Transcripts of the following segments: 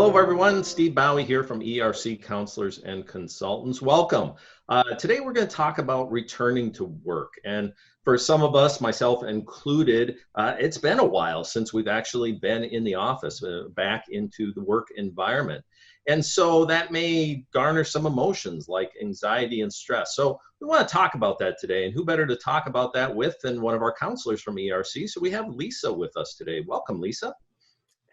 Hello, everyone. Steve Baue here from ERC Counselors and Consultants. Welcome. Today, we're going to talk about returning to work. And for some of us, myself included, it's been a while since we've actually been in the office, back into the work environment. And so that may garner some emotions like anxiety and stress. So we want to talk about that today. And who better to talk about that with than one of our counselors from ERC? So we have Lisa with us today. Welcome, Lisa.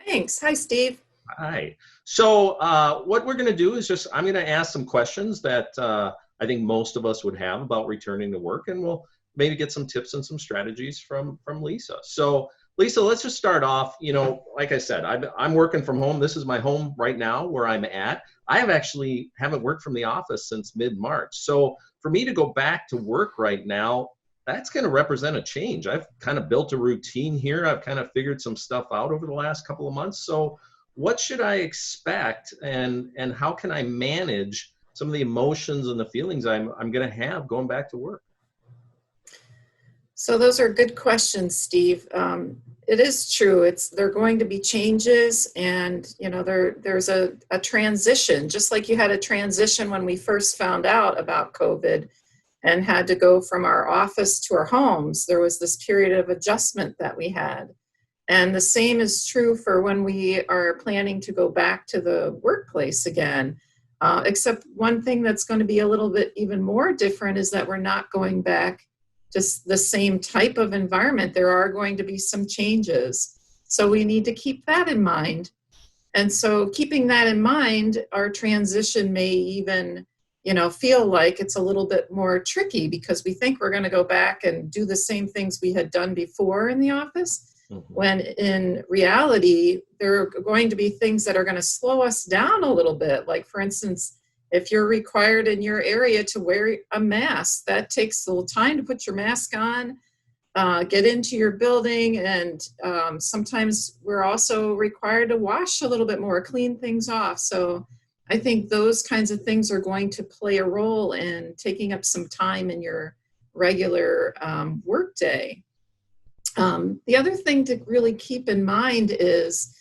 Thanks. Hi, Steve. Hi. So what we're going to do is I'm going to ask some questions that I think most of us would have about returning to work, and we'll maybe get some tips and some strategies from Lisa. So Lisa, let's just start off. Like I said, I'm working from home. This is my home right now where I'm at. I haven't worked from the office since mid-March. So for me to go back to work right now, that's going to represent a change. I've kind of built a routine here. I've kind of figured some stuff out over the last couple of months. So what should I expect, and how can I manage some of the emotions and the feelings I'm going to have going back to work? So those are good questions, Steve. It is true. There are going to be changes, and there's a transition. Just like you had a transition when we first found out about COVID and had to go from our office to our homes. There was this period of adjustment that we had. And the same is true for when we are planning to go back to the workplace again, except one thing that's going to be a little bit even more different is that we're not going back to the same type of environment. There are going to be some changes. So we need to keep that in mind. And so keeping that in mind, our transition may even, feel like it's a little bit more tricky because we think we're going to go back and do the same things we had done before in the office. When in reality, there are going to be things that are going to slow us down a little bit. Like, for instance, if you're required in your area to wear a mask, that takes a little time to put your mask on, get into your building, and sometimes we're also required to wash a little bit more, clean things off. So I think those kinds of things are going to play a role in taking up some time in your regular workday. The other thing to really keep in mind is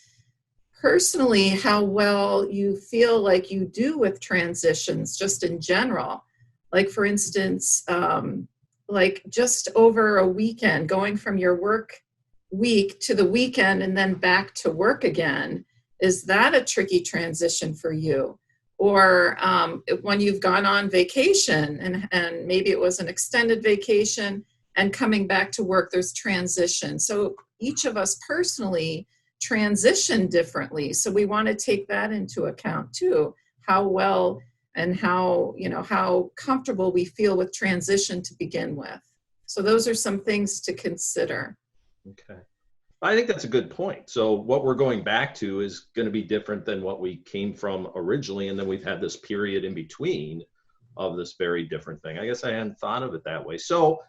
personally how well you feel like you do with transitions just in general. Like, for instance, like just over a weekend, going from your work week to the weekend and then back to work again, is that a tricky transition for you? Or when you've gone on vacation and maybe it was an extended vacation, and coming back to work, there's transition. So each of us personally transition differently. So we want to take that into account too, how well and how comfortable we feel with transition to begin with. So those are some things to consider. Okay. I think that's a good point. So what we're going back to is going to be different than what we came from originally. And then we've had this period in between of this very different thing. I guess I hadn't thought of it that way. So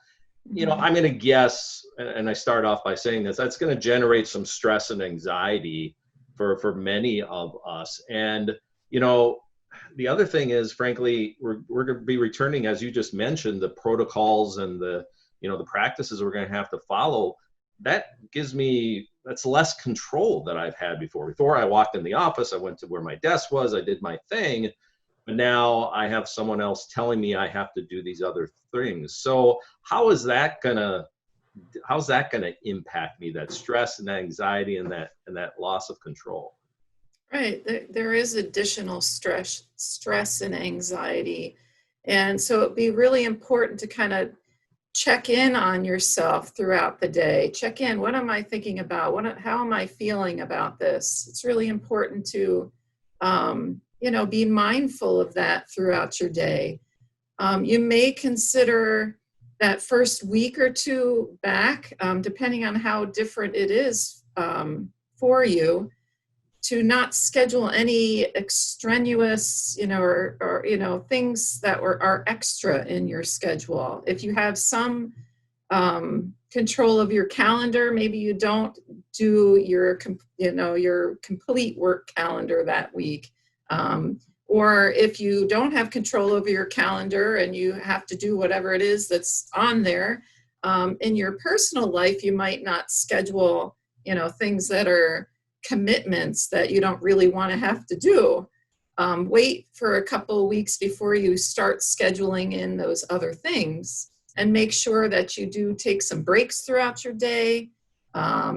I'm going to guess, and I start off by saying this, that's going to generate some stress and anxiety for many of us. And, the other thing is, frankly, we're going to be returning, as you just mentioned, the protocols and the practices we're going to have to follow. That's less control that I've had before. Before I walked in the office, I went to where my desk was, I did my thing. But now I have someone else telling me I have to do these other things. So how's that gonna impact me? That stress and that anxiety and that loss of control. Right. There is additional stress and anxiety. And so it'd be really important to kind of check in on yourself throughout the day. Check in. What am I thinking about? How am I feeling about this? It's really important to be mindful of that throughout your day. You may consider that first week or two back, depending on how different it is for you, to not schedule any extraneous, or things that are extra in your schedule. If you have some control of your calendar, maybe you don't do your complete work calendar that week. Or if you don't have control over your calendar and you have to do whatever it is that's on there, in your personal life, you might not schedule, things that are commitments that you don't really want to have to do. Wait for a couple of weeks before you start scheduling in those other things, and make sure that you do take some breaks throughout your day.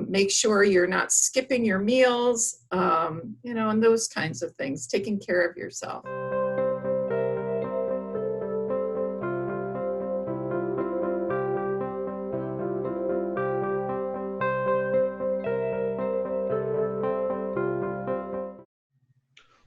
Make sure you're not skipping your meals, and those kinds of things, taking care of yourself.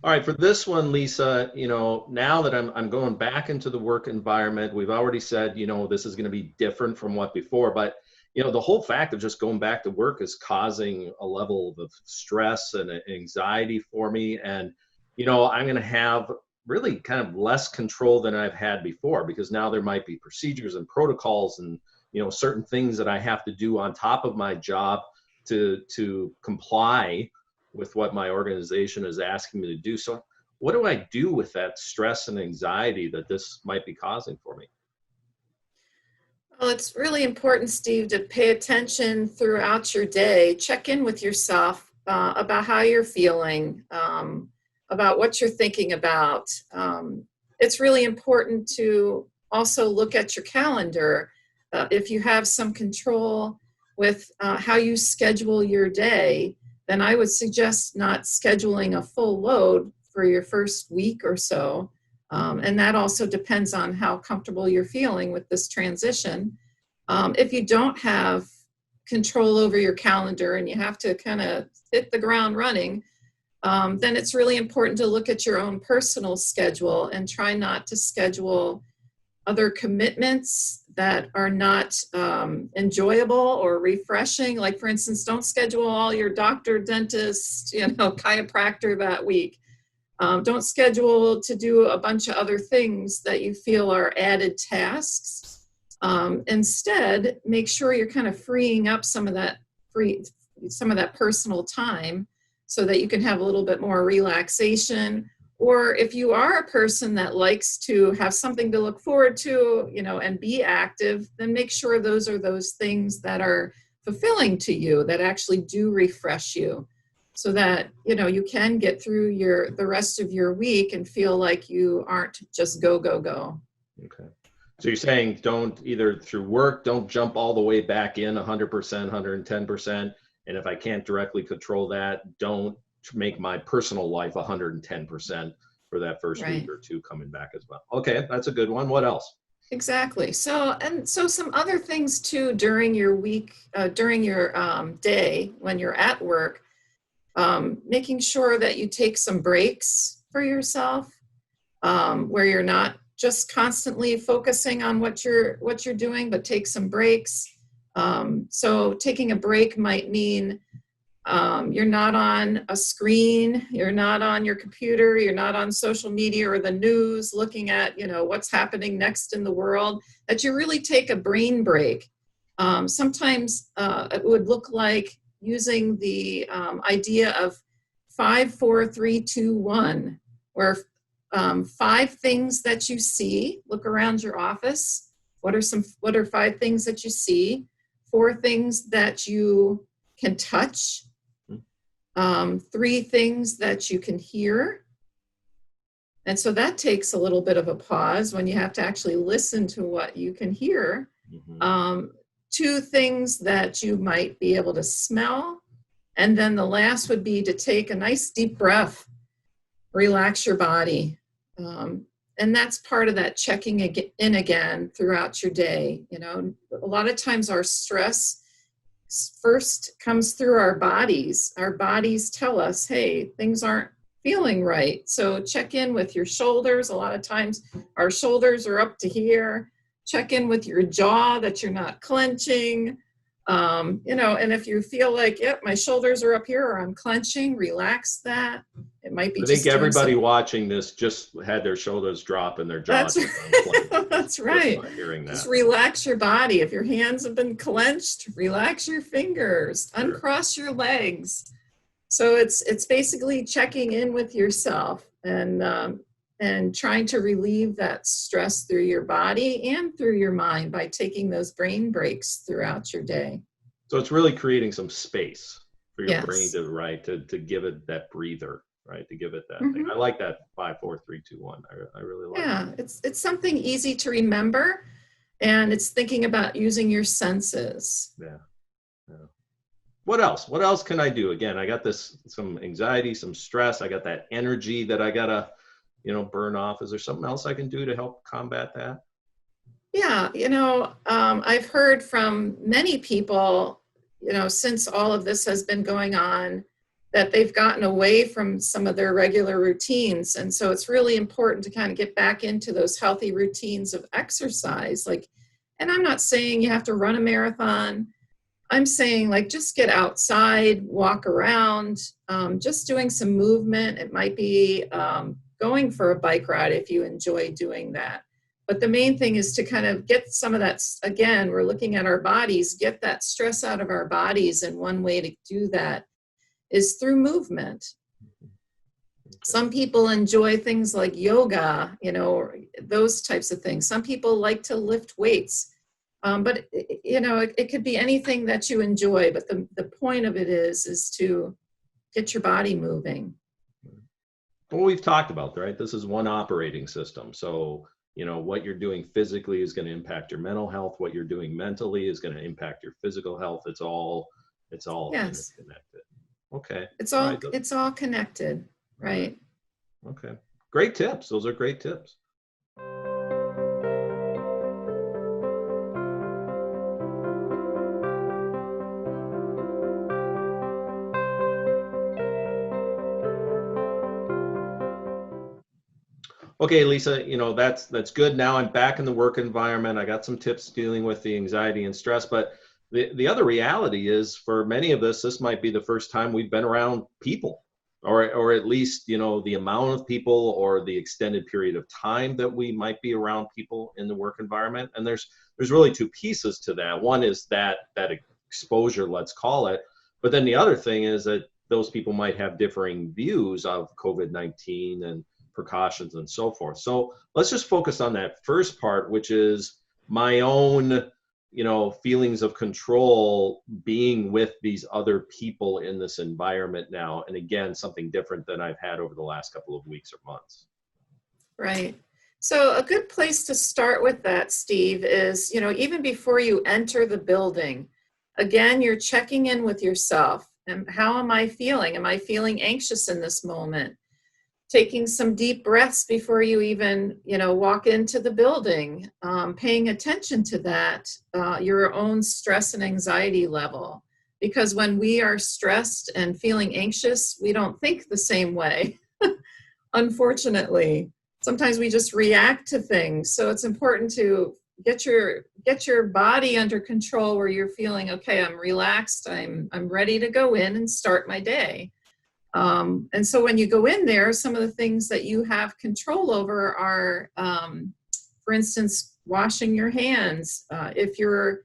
All right, for this one, Lisa, now that I'm going back into the work environment, we've already said, this is going to be different from what before, but the whole fact of just going back to work is causing a level of stress and anxiety for me. And, I'm going to have really kind of less control than I've had before, because now there might be procedures and protocols and, certain things that I have to do on top of my job to comply with what my organization is asking me to do. So what do I do with that stress and anxiety that this might be causing for me? Well, it's really important, Steve, to pay attention throughout your day. Check in with yourself about how you're feeling, about what you're thinking about. It's really important to also look at your calendar. If you have some control with how you schedule your day, then I would suggest not scheduling a full load for your first week or so. And that also depends on how comfortable you're feeling with this transition. If you don't have control over your calendar and you have to kind of hit the ground running, then it's really important to look at your own personal schedule and try not to schedule other commitments that are not enjoyable or refreshing. Like, for instance, don't schedule all your doctor, dentist, chiropractor that week. Don't schedule to do a bunch of other things that you feel are added tasks. Instead, make sure you're kind of freeing up some of that personal time so that you can have a little bit more relaxation. Or if you are a person that likes to have something to look forward to, and be active, then make sure those are those things that are fulfilling to you, that actually do refresh you, so that, you can get through the rest of your week and feel like you aren't just go, go, go. Okay. So you're saying don't, either through work, don't jump all the way back in 100%, 110%. And if I can't directly control that, don't make my personal life 110% for that first Right. week or two coming back as well. Okay, that's a good one. What else? Exactly. So some other things too during your week, during your day when you're at work, making sure that you take some breaks for yourself, where you're not just constantly focusing on what you're doing, but take some breaks. So taking a break might mean you're not on a screen, you're not on your computer, you're not on social media or the news looking at, what's happening next in the world, that you really take a brain break. Sometimes it would look like using the idea of 5, 4, 3, 2, 1, where 5 things that you see, look around your office. What are 5 things that you see? 4 things that you can touch. 3 things that you can hear. And so that takes a little bit of a pause when you have to actually listen to what you can hear. Mm-hmm. 2 things that you might be able to smell. And then the last would be to take a nice deep breath, relax your body. And that's part of that checking in again throughout your day. A lot of times our stress first comes through our bodies. Our bodies tell us, hey, things aren't feeling right. So check in with your shoulders. A lot of times our shoulders are up to here. Check in with your jaw, that you're not clenching. And if you feel like, yep, my shoulders are up here or I'm clenching, relax that. It might be. I think everybody watching this just had their shoulders drop and their jaws. That's right. Hearing that. Just relax your body. If your hands have been clenched, relax your fingers, uncross your legs. So it's basically checking in with yourself and trying to relieve that stress through your body and through your mind by taking those brain breaks throughout your day. So it's really creating some space for your brain Yes. to, right, to give it that breather, right, to give it that thing. Hmm. I like that 5, 4, 3, 2, 1. I really like it. Yeah, it's something easy to remember, and it's thinking about using your senses. Yeah. Yeah. What else? What else can I do? Again, I got some anxiety, some stress. I got that energy that I gotta, burn off. Is there something else I can do to help combat that? Yeah, I've heard from many people, since all of this has been going on, that they've gotten away from some of their regular routines. And so it's really important to kind of get back into those healthy routines of exercise. And I'm not saying you have to run a marathon. I'm saying, like, just get outside, walk around, just doing some movement. It might be going for a bike ride if you enjoy doing that. But the main thing is to kind of get some of that, again, we're looking at our bodies, get that stress out of our bodies. And one way to do that is through movement. Some people enjoy things like yoga, those types of things. Some people like to lift weights. But it could be anything that you enjoy, but the point of it is to get your body moving. Well, we've talked about, right? This is one operating system. So, what you're doing physically is going to impact your mental health. What you're doing mentally is going to impact your physical health. It's all Yes, interconnected. Okay. it's All all right. it's all connected, All right. right? Okay. Great tips. Those are great tips. Okay, Lisa, that's good. Now I'm back in the work environment. I got some tips dealing with the anxiety and stress, but the other reality is for many of us, this might be the first time we've been around people, or at least, the amount of people or the extended period of time that we might be around people in the work environment. And there's really two pieces to that. One is that exposure, let's call it, but then the other thing is that those people might have differing views of COVID-19 and precautions and so forth. So let's just focus on that first part, which is my own, feelings of control being with these other people in this environment now. And again, something different than I've had over the last couple of weeks or months. Right. So a good place to start with that, Steve, is, even before you enter the building, again, you're checking in with yourself. And how am I feeling? Am I feeling anxious in this moment? Taking some deep breaths before you even, walk into the building, paying attention to that, your own stress and anxiety level. Because when we are stressed and feeling anxious, we don't think the same way, unfortunately. Sometimes we just react to things. So it's important to get your body under control where you're feeling, okay, I'm relaxed, I'm ready to go in and start my day. And so when you go in there, some of the things that you have control over are, for instance, washing your hands. If your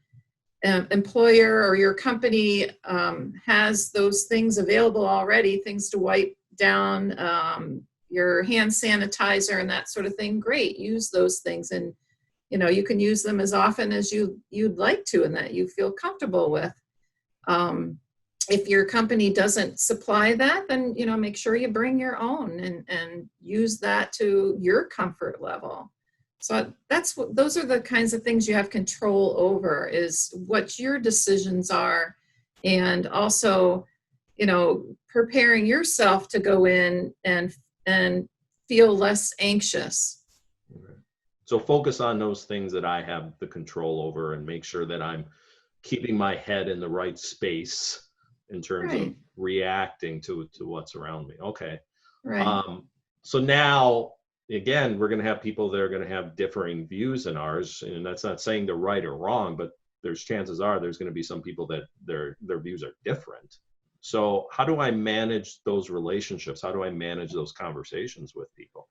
employer or your company has those things available already, things to wipe down, your hand sanitizer and that sort of thing, great, use those things. And, you can use them as often as you'd like to and that you feel comfortable with. If your company doesn't supply that, then, make sure you bring your own and use that to your comfort level. So those are the kinds of things you have control over, is what your decisions are. And also, preparing yourself to go in and feel less anxious. So focus on those things that I have the control over and make sure that I'm keeping my head in the right space in terms of reacting to what's around me. Okay. Right. So now, again, we're going to have people that are going to have differing views than ours. And that's not saying they're right or wrong, but there's chances are there's going to be some people that their views are different. So how do I manage those relationships? How do I manage those conversations with people?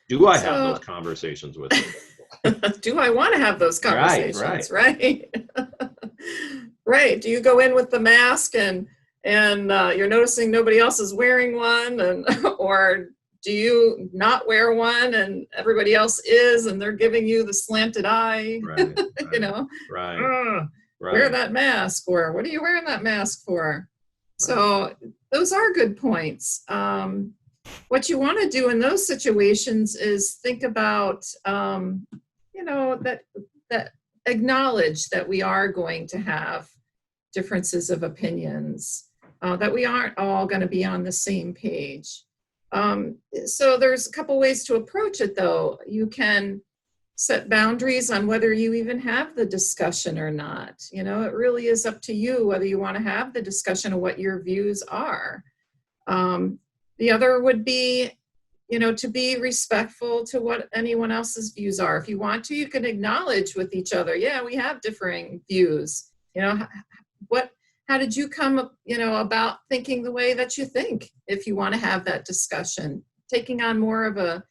Do I have those conversations with people? Do I want to have those conversations? Right. Right. Do you go in with the mask and you're noticing nobody else is wearing one, or do you not wear one and everybody else is, and they're giving you the slanted eye? Right. Wear that mask, or what are you wearing that mask for? Right. So those are good points. What you want to do in those situations is think about, that acknowledge that we are going to have differences of opinions, that we aren't all going to be on the same page. So there's a couple ways to approach it, though. You can set boundaries on whether you even have the discussion or not. It really is up to you whether you want to have the discussion of what your views are. The other would be, to be respectful to what anyone else's views are. If you want to, you can acknowledge with each other, yeah, we have differing views. How did you come, about thinking the way that you think? If you want to have that discussion, taking on more of a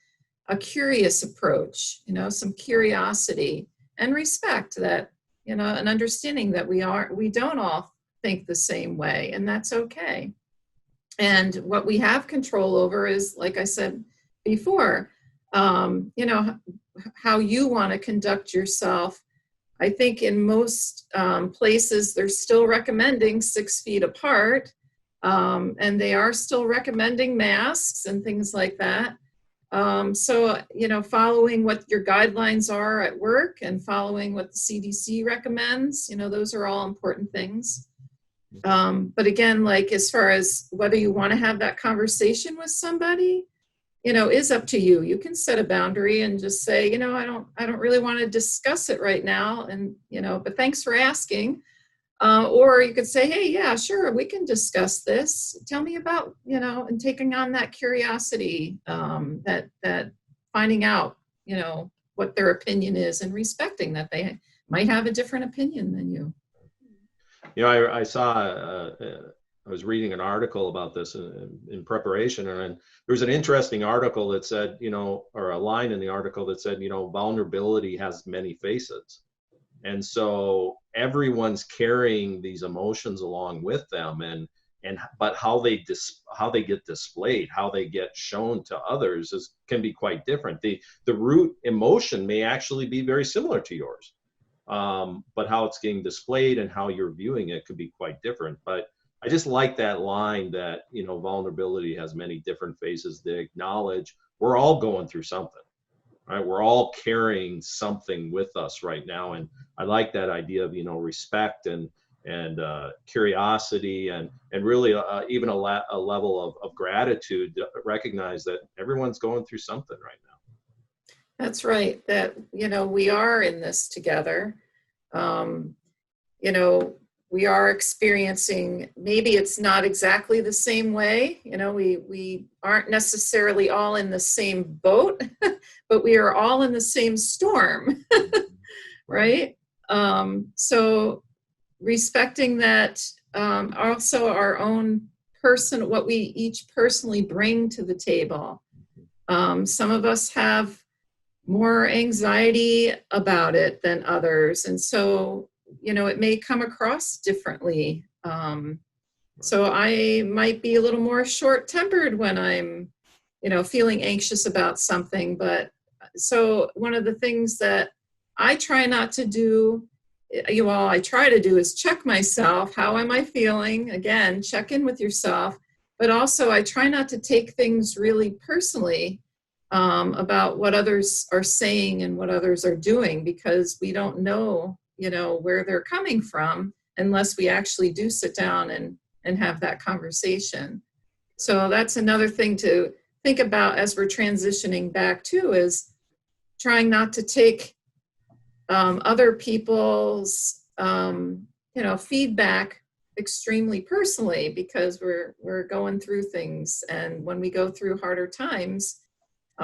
curious approach, some curiosity and respect that, an understanding that we don't all think the same way, and that's okay. And what we have control over is, like I said before, how you want to conduct yourself. I think in most places, they're still recommending 6 feet apart, and they are still recommending masks and things like that. So, following what your guidelines are at work and following what the CDC recommends, those are all important things. But again, like as far as whether you want to have that conversation with somebody, is up to you. You can set a boundary and just say, I don't really want to discuss it right now. And, but thanks for asking. Or you could say, hey, yeah, sure, we can discuss this. Tell me about, and taking on that curiosity, that finding out, what their opinion is and respecting that they might have a different opinion than you. I saw, I was reading an article about this in preparation, and there was an interesting article that said, or a line in the article that said, vulnerability has many faces. And so everyone's carrying these emotions along with them, but how they get displayed, how they get shown to others can be quite different. The root emotion may actually be very similar to yours. But how it's getting displayed and how you're viewing it could be quite different. But I just like that line that, vulnerability has many different faces. They acknowledge we're all going through something, right? We're all carrying something with us right now. And I like that idea of, respect and curiosity and really even a level of gratitude to recognize that everyone's going through something right now. That's right. That, we are in this together. We are experiencing, maybe it's not exactly the same way. We aren't necessarily all in the same boat, but we are all in the same storm, right? So respecting that, also our own person, what we each personally bring to the table. Some of us have more anxiety about it than others. And so, it may come across differently. So I might be a little more short-tempered when I'm, feeling anxious about something. But so one of the things that I try not to do, I try to do is check myself. How am I feeling? Again, check in with yourself. But also I try not to take things really personally about what others are saying and what others are doing, because we don't know, where they're coming from unless we actually do sit down and have that conversation. So that's another thing to think about as we're transitioning back to, is trying not to take other people's, feedback extremely personally, because we're going through things. And when we go through harder times,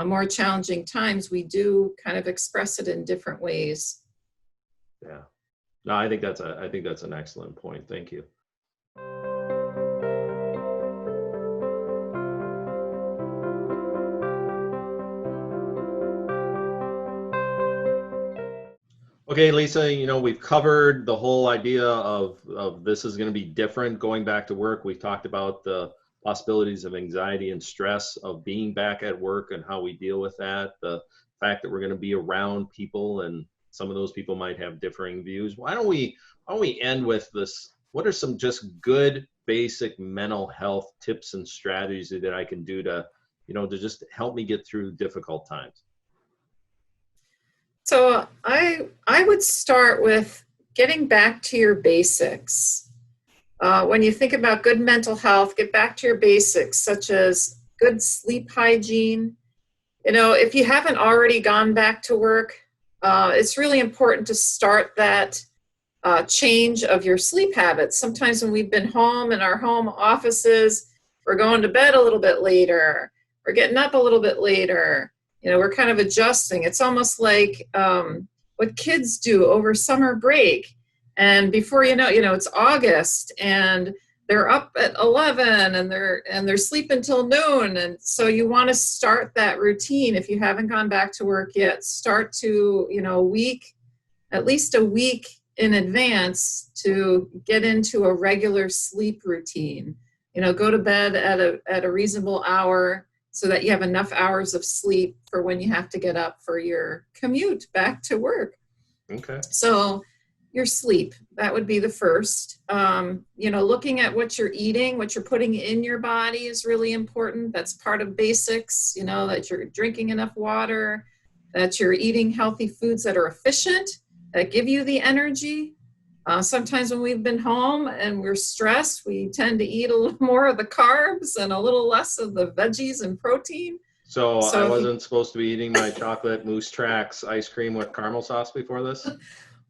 more challenging times, we do kind of express it in different ways. Yeah. No, I think that's an excellent point. Thank you. Okay, Lisa, we've covered the whole idea of this is going to be different going back to work. We've talked about the possibilities of anxiety and stress of being back at work and how we deal with that. The fact that we're going to be around people and some of those people might have differing views. Why don't we end with this? What are some just good basic mental health tips and strategies that I can do to, to just help me get through difficult times? So I would start with getting back to your basics. When you think about good mental health, get back to your basics, such as good sleep hygiene. If you haven't already gone back to work, it's really important to start that change of your sleep habits. Sometimes when we've been home in our home offices, we're going to bed a little bit later, we're getting up a little bit later. We're kind of adjusting. It's almost like what kids do over summer break. And before it's August and they're up at 11 and they're sleeping till noon. And so you want to start that routine. If you haven't gone back to work yet, start to, at least a week in advance to get into a regular sleep routine. Go to bed at a reasonable hour so that you have enough hours of sleep for when you have to get up for your commute back to work. Okay. So your sleep, that would be the first. Looking at what you're eating, what you're putting in your body is really important. That's part of basics, that you're drinking enough water, that you're eating healthy foods that are efficient, that give you the energy. Sometimes when we've been home and we're stressed, we tend to eat a little more of the carbs and a little less of the veggies and protein. So I wasn't supposed to be eating my chocolate Moose Tracks ice cream with caramel sauce before this?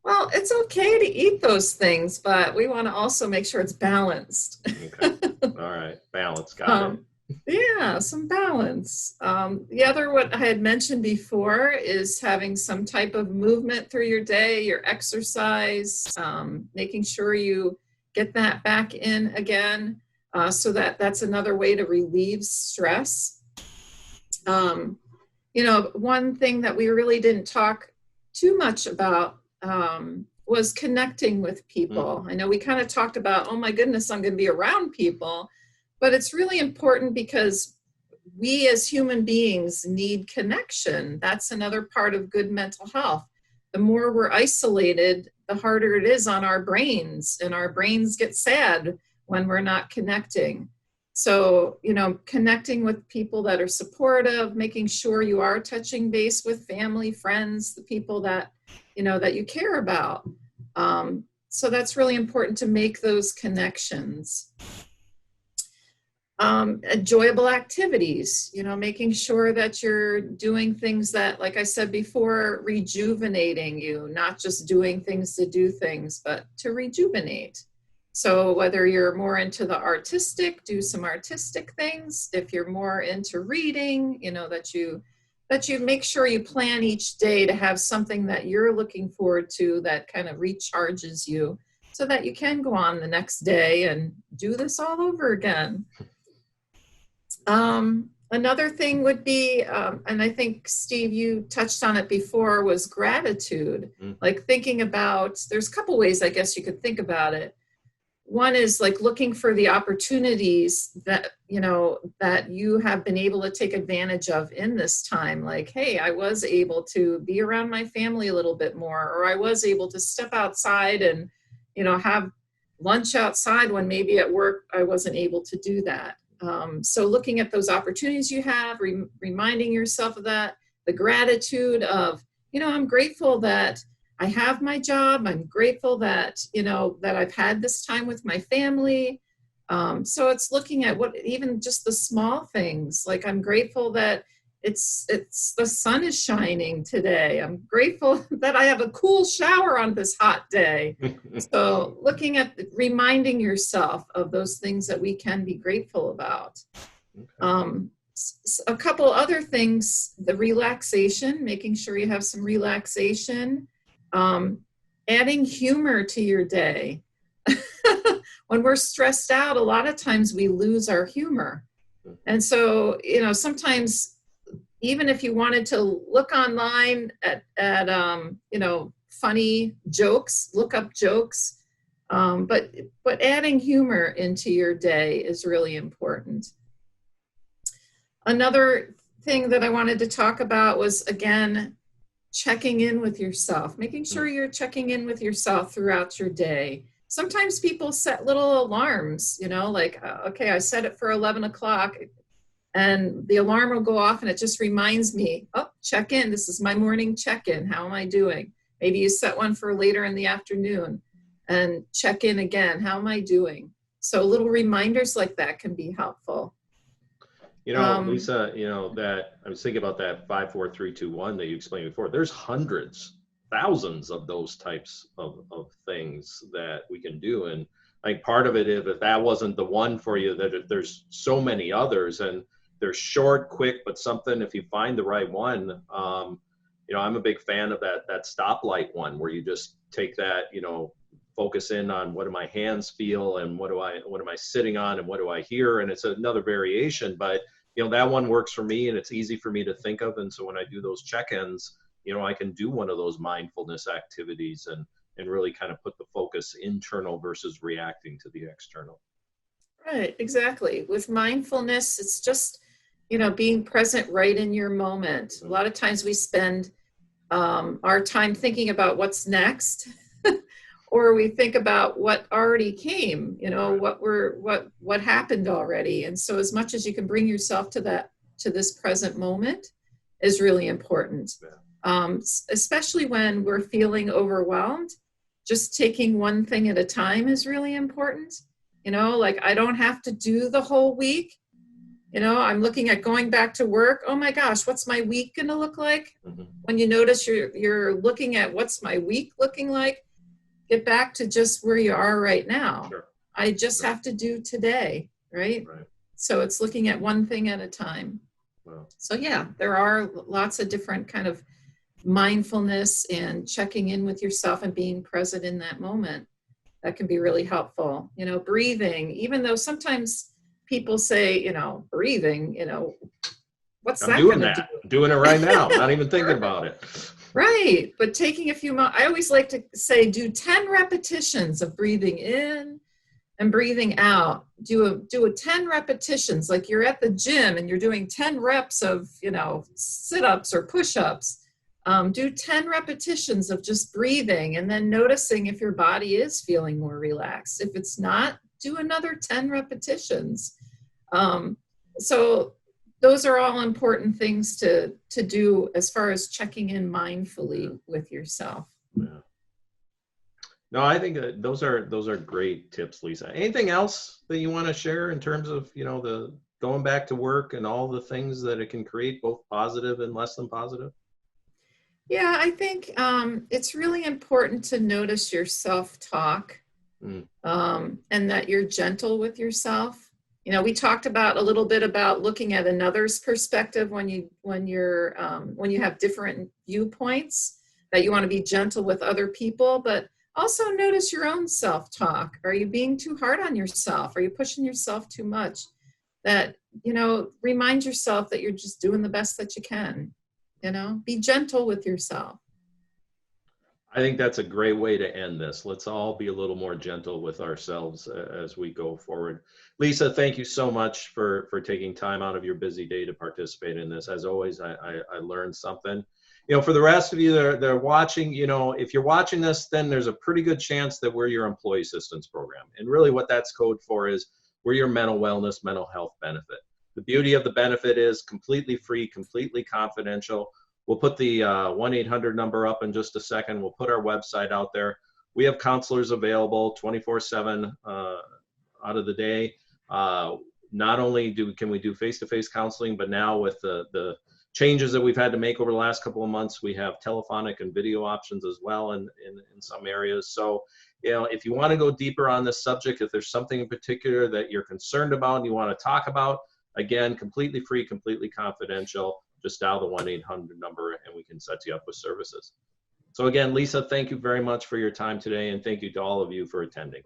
Well, it's okay to eat those things, but we want to also make sure it's balanced. Okay. All right. Balance. Got it. Yeah, some balance. The other, what I had mentioned before, is having some type of movement through your day, your exercise, making sure you get that back in again, so that's another way to relieve stress. One thing that we really didn't talk too much about was connecting with people. I know we kind of talked about, oh my goodness, I'm going to be around people. But it's really important because we as human beings need connection. That's another part of good mental health. The more we're isolated, the harder it is on our brains, and our brains get sad when we're not connecting. So, connecting with people that are supportive, making sure you are touching base with family, friends, the people that, that you care about. So that's really important to make those connections. Enjoyable activities, making sure that you're doing things that, like I said before, rejuvenating you, not just doing things to do things, but to rejuvenate. So whether you're more into the artistic, do some artistic things. If you're more into reading, that you make sure you plan each day to have something that you're looking forward to that kind of recharges you so that you can go on the next day and do this all over again. Another thing would be, and I think, Steve, you touched on it before, was gratitude. Like thinking about, there's a couple ways I guess you could think about it. One is like looking for the opportunities that, that you have been able to take advantage of in this time. Like, hey, I was able to be around my family a little bit more, or I was able to step outside and, have lunch outside when maybe at work I wasn't able to do that. So looking at those opportunities you have, reminding yourself of that, the gratitude of, I'm grateful that I have my job. I'm grateful that, that I've had this time with my family. So it's looking at even just the small things, like I'm grateful that it's the sun is shining today. I'm grateful that I have a cool shower on this hot day. So looking at reminding yourself of those things that we can be grateful about. Okay. A couple other things, the relaxation, making sure you have some relaxation, adding humor to your day. When we're stressed out, a lot of times we lose our humor. And so, sometimes even if you wanted to look online at funny jokes, look up jokes, but adding humor into your day is really important. Another thing that I wanted to talk about was, again, checking in with yourself, making sure you're checking in with yourself throughout your day. sometimes people set little alarms, like, okay, I set it for 11 o'clock and the alarm will go off and it just reminds me, oh, check in. This is my morning check-in. How am I doing? Maybe you set one for later in the afternoon and check in again. How am I doing? So little reminders like that can be helpful. Lisa, that I was thinking about that 5, 4, 3, 2, 1 that you explained before. There's hundreds, thousands of those types of things that we can do. And I think part of it is if that wasn't the one for you, that there's so many others, and they're short, quick, but something, if you find the right one, I'm a big fan of that stoplight one where you just take that, focus in on what do my hands feel and what am I sitting on and what do I hear? And it's another variation, but that one works for me and it's easy for me to think of. And so when I do those check-ins, I can do one of those mindfulness activities and really kind of put the focus internal versus reacting to the external. Right, exactly. With mindfulness, it's just, being present right in your moment. A lot of times we spend our time thinking about what's next, or we think about what already came, what happened already. And so as much as you can bring yourself to this present moment is really important. Especially when we're feeling overwhelmed, just taking one thing at a time is really important. Like I don't have to do the whole week. I'm looking at going back to work. Oh my gosh, what's my week going to look like? Mm-hmm. When you notice you're looking at what's my week looking like, get back to just where you are right now. Sure. I just have to do today, right? So it's looking at one thing at a time. Wow. So yeah, there are lots of different kind of mindfulness and checking in with yourself and being present in that moment. That can be really helpful. Breathing, even though sometimes people say, breathing, what's that going to do? I'm doing it right now, not even thinking about it. Right. But taking a few moments, I always like to say, do 10 repetitions of breathing in and breathing out. Do a 10 repetitions, like you're at the gym and you're doing 10 reps of, sit-ups or push-ups. Do 10 repetitions of just breathing and then noticing if your body is feeling more relaxed. If it's not, do another 10 repetitions. So those are all important things to do as far as checking in mindfully with yourself. Yeah. No, I think those are great tips, Lisa. Anything else that you want to share in terms of, the going back to work and all the things that it can create, both positive and less than positive? Yeah, I think it's really important to notice your self-talk and that you're gentle with yourself. We talked a little bit about looking at another's perspective when you have different viewpoints, that you want to be gentle with other people, but also notice your own self-talk. Are you being too hard on yourself? Are you pushing yourself too much? That, remind yourself that you're just doing the best that you can. Be gentle with yourself. I think that's a great way to end this. Let's all be a little more gentle with ourselves as we go forward. Lisa, thank you so much for taking time out of your busy day to participate in this. As always, I learned something. For the rest of you that are watching, if you're watching this, then there's a pretty good chance that we're your employee assistance program. And really what that's code for is we're your mental wellness, mental health benefit. The beauty of the benefit is completely free, completely confidential. We'll put the 1-800 number up in just a second. We'll put our website out there. We have counselors available 24/7 out of the day. Not only can we do face-to-face counseling, but now with the changes that we've had to make over the last couple of months, we have telephonic and video options as well in some areas. So, if you want to go deeper on this subject, if there's something in particular that you're concerned about and you want to talk about, again, completely free, completely confidential. Just dial the 1-800 number and we can set you up with services. So again, Lisa, thank you very much for your time today, and thank you to all of you for attending.